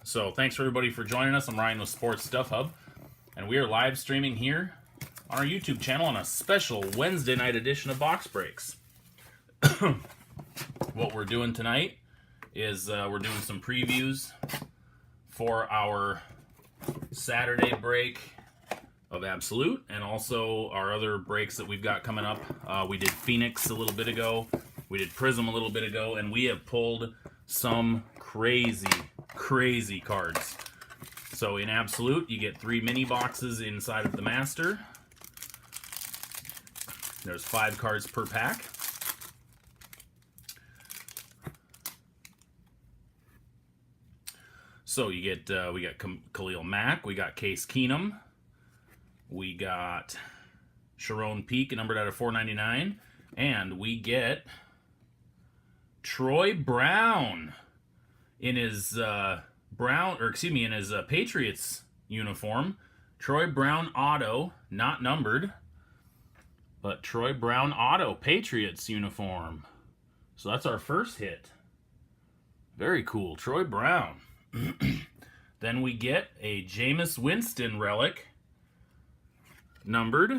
So thanks for everybody for joining us. I'm Ryan with Sports Stuff Hub, and we are live streaming here on our YouTube channel on a special Wednesday night edition of Box Breaks. What we're doing tonight is we're doing some previews for our Saturday break of Absolute, and also our other breaks that we've got coming up. We did Phoenix a little bit ago, we did Prism a little bit ago, and we have pulled some crazy cards. So in Absolute, you get 3 mini boxes inside of the Master. There's 5 cards per pack. So you get we got Khalil Mack, we got Case Keenum, we got Sharon Peak, numbered out of 499, and we get Troy Brown in his Patriots uniform. Troy Brown auto, not numbered, but Troy Brown auto Patriots uniform. So that's our first hit. Very cool, Troy Brown. Then we get a Jameis Winston relic, numbered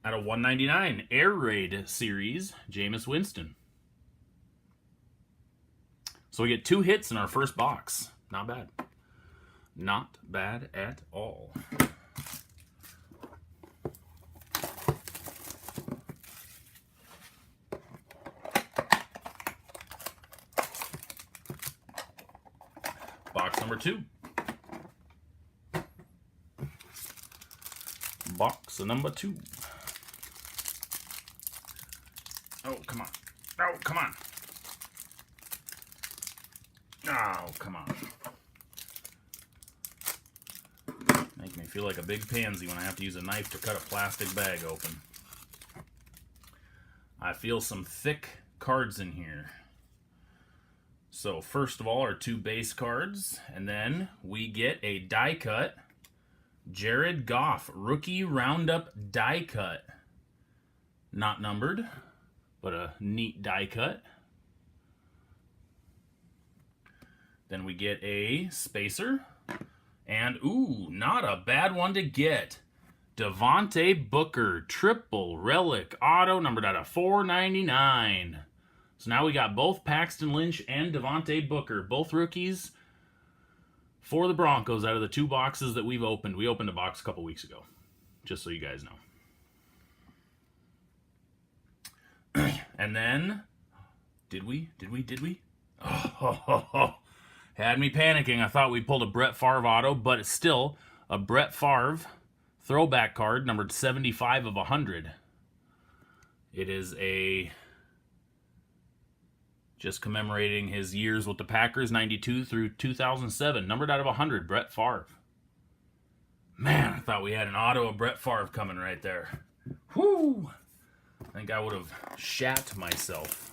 out of 199, Air Raid series, Jameis Winston. So we get 2 hits in our first box. Not bad. Not bad at all. Box number 2. Box number 2. Oh, come on. Oh, come on. Oh, come on. Make me feel like a big pansy when I have to use a knife to cut a plastic bag open. I feel some thick cards in here. So first of all, our 2 base cards, and then we get a die cut Jared Goff rookie roundup die cut. Not numbered, but a neat die cut. Then we get a spacer, and ooh, not a bad one to get. Devontae Booker triple relic auto, numbered out of 499. So now we got both Paxton Lynch and Devontae Booker, both rookies for the Broncos out of the 2 boxes that we've opened. We opened a box a couple weeks ago, just so you guys know. And then, did we? Oh, had me panicking. I thought we pulled a Brett Favre auto, but it's still a Brett Favre throwback card, numbered 75 of 100. It is just commemorating his years with the Packers, 92 through 2007, numbered out of 100, Brett Favre. Man, I thought we had an auto of Brett Favre coming right there. Whoo! I think I would have shat myself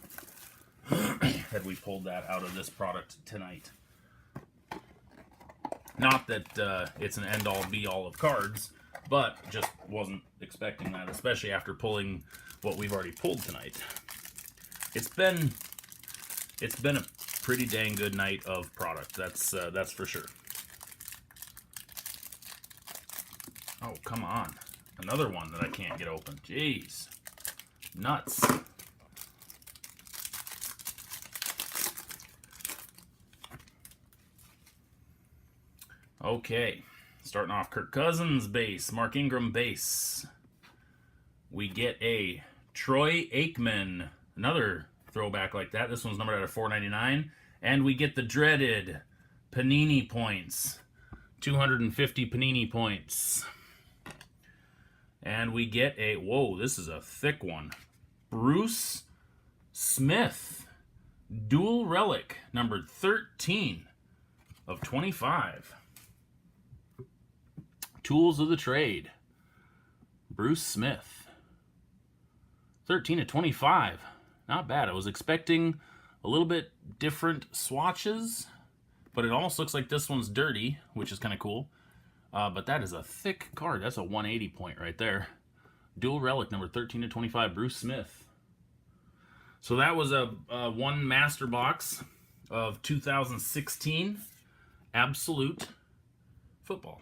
had we pulled that out of this product tonight. Not that it's an end-all, be-all of cards, but just wasn't expecting that, especially after pulling what we've already pulled tonight. It's been a pretty dang good night of product. That's for sure. Oh, come on. Another one that I can't get open. Jeez. Nuts. Okay. Starting off Kirk Cousins base, Mark Ingram base. We get a Troy Aikman, another throwback like that. This one's numbered out of 499. And we get the dreaded Panini points. 250 Panini points. And we get a, whoa, this is a thick one. Bruce Smith. Dual relic, numbered 13 of 25. Tools of the trade. Bruce Smith. 13 of 25. Not bad. I was expecting a little bit different swatches, but it almost looks like this one's dirty, which is kind of cool. But that is a thick card. That's a 180 point right there. Dual relic, number 13 to 25, Bruce Smith. So that was a one master box of 2016 Absolute Football.